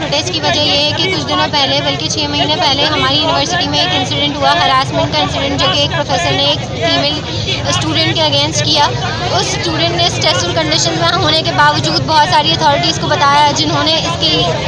Protest की वजह ये है कि कुछ दिनों पहले, बल्कि 6 महीने पहले हमारी यूनिवर्सिटी में एक इंसिडेंट हुआ, हरासमेंट का इंसिडेंट, जो कि एक प्रोफेसर ने एक फीमेल स्टूडेंट के अगेंस्ट किया। उस स्टूडेंट ने स्ट्रेसफुल कंडीशन में होने के बावजूद बहुत सारी अथॉरिटीज़ को बताया, जिन्होंने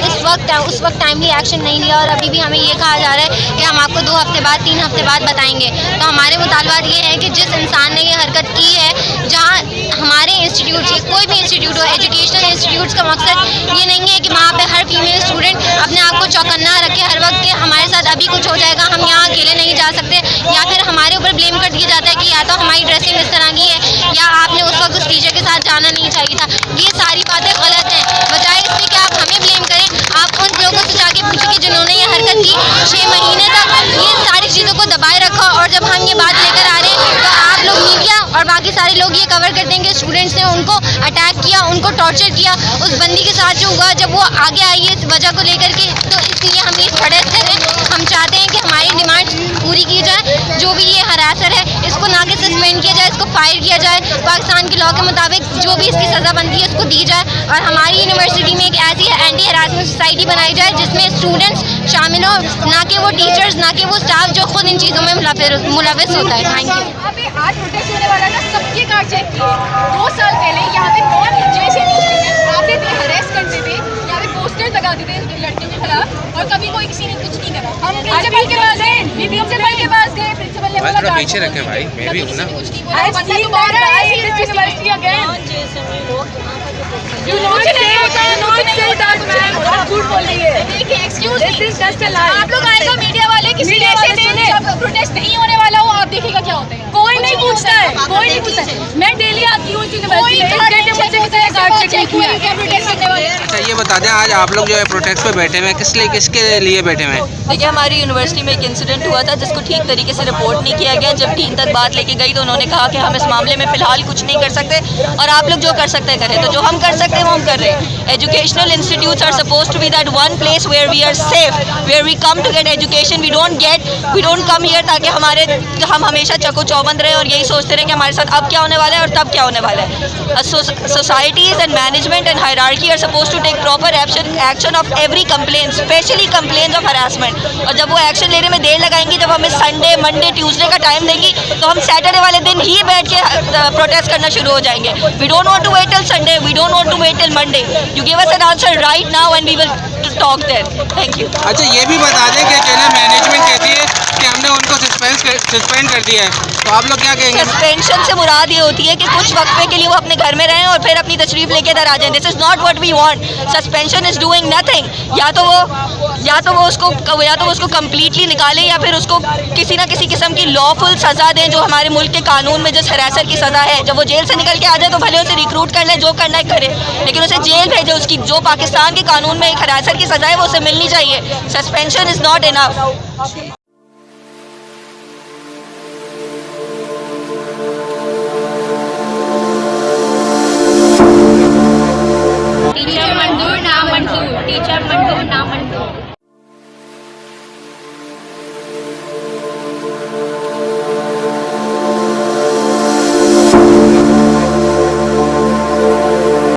उस वक्त टाइमली एक्शन नहीं लिया, और अभी भी हमें ये कहा जा रहा है कि हम आपको 2 हफ्ते बाद 3 हफ्ते बाद बताएंगे। तो हमारे मुतालबात ये है कि जिस इंसान ने ये हरकत की है, जहाँ हमारे इंस्टीट्यूट, कोई भी इंस्टीट्यूट हो, एजुकेशनल इंस्टीट्यूट्स का मकसद ये नहीं है कि वहाँ पे हर फीमेल स्टूडेंट अपने आप को चौकन्ना रखे हर वक्त के हमारे साथ अभी कुछ हो जाएगा, हम यहाँ अकेले नहीं जा सकते, या फिर हमारे ऊपर ब्लेम कर दिया जाता है कि या तो हमारी ड्रेसिंग इस तरह की है, या आपने उस वक्त उस टीचर के साथ जाना नहीं चाहिए था। ये सारी बातें गलत हैं। बजाय इससे कि आप हमें ब्लेम करें, आप उन लोगों से जाके पूछें कि जिन्होंने ये हरकत की, 6 महीने तक ये सारी चीज़ों को दबाए रखा, और जब हम ये बात लेकर आ रहे हैं तो आप लोग मीडिया और बाकी सारे लोग ये कवर कर देंगे स्टूडेंट्स ने उनको अटैक किया, उनको टॉर्चर किया। उस बंदी के साथ जो हुआ, जब वो आगे आई है इस वजह को लेकर के, तो इसलिए हम ये प्रोटेस्ट कर रहे हैं। हम चाहते हैं कि हमारी डिमांड पूरी की जाए। जो भी ये हरासर है, इसको ना कि सस्पेंड किया जाए, इसको फायर किया जाए, पाकिस्तान के लॉ के मुताबिक जो भी इसकी सज़ा बनती है उसको दी जाए, और हमारी यूनिवर्सिटी में एक ऐसी एंटी हरासमेंट सोसाइटी बनाई जाए जिसमें स्टूडेंट्स शामिल हो, ना कि वो टीचर्स, ना कि वो स्टाफ जो खुद इन चीज़ों में मुलविस होता है। Thank you. आज प्रोटेस्ट होने वाला ना, सबके कार्ड चेक किए। 2 साल पहले यहाँ पे नॉन जेएसए स्टूडेंट्स आते थे, हरेस करते थे, यहाँ पे पोस्टर लगाते थे लड़कियों के खिलाफ, और कभी कोई किसी ने कुछ नहीं करा। हम प्रिंसिपल के पास गए, प्रिंसिपल के पास गए, प्रिंसिपल ने बोला पीछे रखे भाई, मैं भी हूं ना। देखिए, एक्सक्यूज मी, आप लोग आएगा मीडिया वाले, किसी प्रोटेस्ट नहीं होने वाला हो, आप देखिएगा क्या होता है। कोई नहीं पूछता है, कोई नहीं पूछता है। मैं डेली आती हूँ, अच्छा ये बता दें, आज आप लोग जो है प्रोटेस्ट पे बैठे हुए हैं, किसके लिए बैठे हुए हैं? देखिए, हमारी यूनिवर्सिटी में एक इंसिडेंट हुआ था जिसको ठीक तरीके से रिपोर्ट नहीं किया गया। जब टीम तक बात लेके गई तो उन्होंने कहा कि हम इस मामले में फ़िलहाल कुछ नहीं कर सकते, और आप लोग जो कर सकते हैं करें। तो जो हम कर सकते हैं वो हम कर रहे हैं। Educational institutes are suppose to be that one place where we are safe, where we come to get education. We don't come here ताकि हम हमेशा चको चौबंद रहे और यही सोचते रहे कि हमारे साथ अब क्या होने वाला है और तब क्या होने वाला है। Societies and management and hierarchy are supposed to take proper action of every complaint, especially complaints of harassment. और जब वो एक्शन लेने में देर लगाएंगी, जब हमें संडे, मंडे, ट्यूसडे का टाइम देंगी, तो हम सैटरडे वाले दिन ही बैठ के प्रोटेस्ट करना शुरू हो जाएंगे। We don't want to wait till Sunday, we don't want to wait till Monday. You give us an answer right now and we will talk then. Thank you. अच्छा ये भी बता दें कि कहना मैनेजमेंट कहती है कि हमने उनको सस्पेंड कर दिया है, तो आप लोग क्या कहेंगे? सस्पेंशन से मुराद ये होती है कि कुछ वक्फे के लिए वो अपने घर में रहें और फिर अपनी तशरीफ लेके इधर आ जाएं। This is not what we want. Suspension is doing nothing. या तो वो उसको कम्प्लीटली निकालें, या फिर उसको किसी ना किसी किस्म की लॉफुल सज़ा दें, जो हमारे मुल्क के कानून में जिस हरासर की सज़ा है। जब वो जेल से निकल के आ जाए तो भले उसे रिक्रूट कर ले, जो करना है करे, लेकिन उसे जेल भेजे। उसकी जो पाकिस्तान के कानून में एक हरासर की सज़ा है वो उसे मिलनी चाहिए। Suspension is not enough.